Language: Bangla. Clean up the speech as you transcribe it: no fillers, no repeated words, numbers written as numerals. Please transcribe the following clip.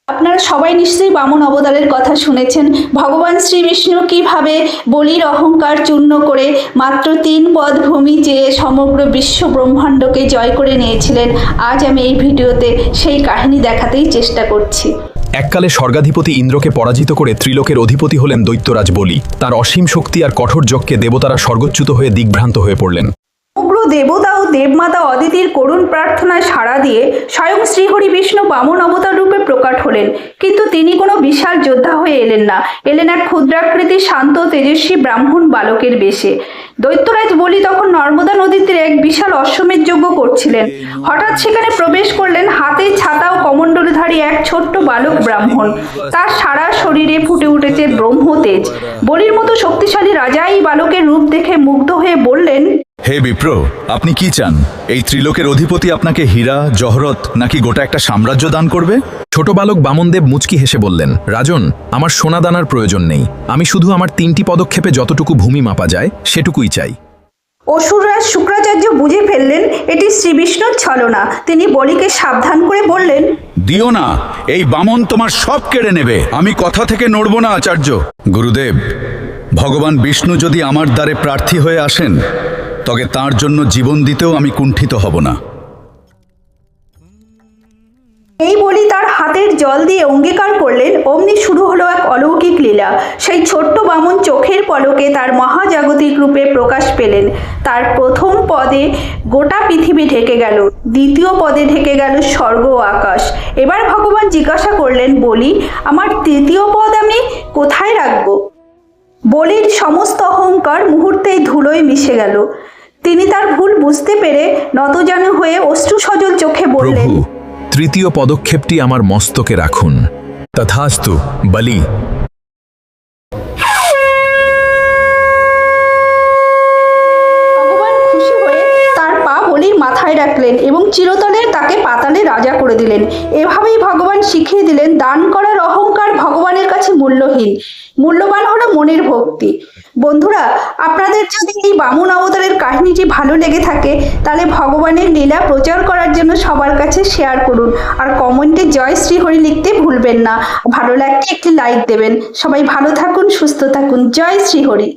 আপনারা সবাই নিশ্চয়ই বামন অবতারের কথা শুনেছেন। ভগবান শ্রীবিষ্ণু কিভাবে বলির অহংকার চূর্ণ করে মাত্র 3 পদ ভূমি চেয়ে সমগ্র বিশ্ব ব্রহ্মাণ্ডকে জয় করে নিয়েছিলেন। আজ আমি এই ভিডিওতে সেই কাহিনী দেখাতেই চেষ্টা করছি। এককালে স্বর্গাধিপতি ইন্দ্রকে পরাজিত করে ত্রিলোকের অধিপতি হলেন দৈত্যরাজ বলি। তার অসীম শক্তি আর কঠোর যজ্ঞে দেবতারা স্বর্গচ্যুত হয়ে দিগ্ভ্রান্ত হয়ে পড়লেন। সমগ্র দেবতা ও দেবমাতা অদিতির করুণ প্রার্থনায় সাড়া দিয়ে স্বয়ং শ্রীহরি বিষ্ণু বামন অবতার রূপে প্রকট হলেন। কিন্তু তিনি কোনো বিশাল যোদ্ধা হয়ে এলেন না, এলেন এক ক্ষুদ্রাকৃতির শান্ত তেজস্বী ব্রাহ্মণ বালকের বেশে। দৈত্যরাজ বলি তখন নর্মদা নদীতে এক বিশাল অশ্বমেধ যজ্ঞ করছিলেন। হঠাৎ সেখানে প্রবেশ করলেন হাতে ছাতা ও কমণ্ডলধারী এক ছোট্ট বালক ব্রাহ্মণ। তার সারা শরীরে ফুটে উঠেছে ব্রহ্মতেজ। বলির মতো শক্তিশালী রাজা এই বালকের রূপ দেখে মুগ্ধ হয়ে বললেন, হে বিপ্র, আপনি কি চান? এই ত্রিলোকের অধিপতি আপনাকে হীরা, জহরত নাকি গোটা একটা সাম্রাজ্য দান করবে? ছোট বালক বামনদেব মুচকি হেসে বললেন, রাজন, আমার সোনা দানার প্রয়োজন নেই। আমি শুধু আমার 3টি পদক্ষেপে যতটুকু ভূমি মাপা যায় সেটুকুই চাই। অসুররাজ শুক্রাচার্য বুঝে ফেললেন এটি শ্রীবিষ্ণুর ছলনা। তিনি বলিকে সাবধান করে বললেন, দিও না, এই বামন তোমার সব কেড়ে নেবে। আমি কথা থেকে নড়ব না আচার্য। গুরুদেব, ভগবান বিষ্ণু যদি আমার দ্বারে প্রার্থী হয়ে আসেন তবে তার জন্য জীবন দিতেও আমি কুণ্ঠিত হব না। এই বলি তার হাতের জল দিয়ে অঙ্গীকার করলেন। অমনি শুরু হলো এক অলৌকিক লীলা। সেই ছোট্ট বামন চোখের পলকে তার মহাজাগতিক রূপে প্রকাশ পেলেন। তার প্রথম পদে গোটা পৃথিবী ঢেকে গেল, দ্বিতীয় পদে ঢেকে গেল স্বর্গ ও আকাশ। এবার ভগবান জিজ্ঞাসা করলেন, বলি, আমার তৃতীয় পদ আমি কোথায় রাখব? বলির সমস্ত অহংকার মুহূর্তেই ধুলোয় মিশে গেল। তিনি তার ভুল বুঝতে পেরে নতজানু হয়ে অশ্রু সজল চোখে বললেন, প্রভু, তৃতীয় পদক্ষেপটি আমার মস্তকে রাখুন। তথাস্তু বলি। ভগবান খুশি হয়ে তার পা বলির মাথায় রাখলেন এবং চিরতরে তাকে পাতালে রাজা করে দিলেন। এভাবেই ভগবান শিখিয়ে দিলেন, দান করার অহংকার ভগবানের কাছে মূল্যহীন, মূল্যবান হলো মনের ভক্তি। বন্ধুরা, আপনাদের যদি এই বামন অবতারের কাহিনীটি ভালো লেগে থাকে তাহলে ভগবানের লীলা প্রচার করার জন্য সবার কাছে শেয়ার করুন। আর কমেন্টে জয় শ্রীহরি লিখতে ভুলবেন না। ভালো লাগলে একটি লাইক দেবেন। সবাই ভালো থাকুন, সুস্থ থাকুন। জয় শ্রীহরি।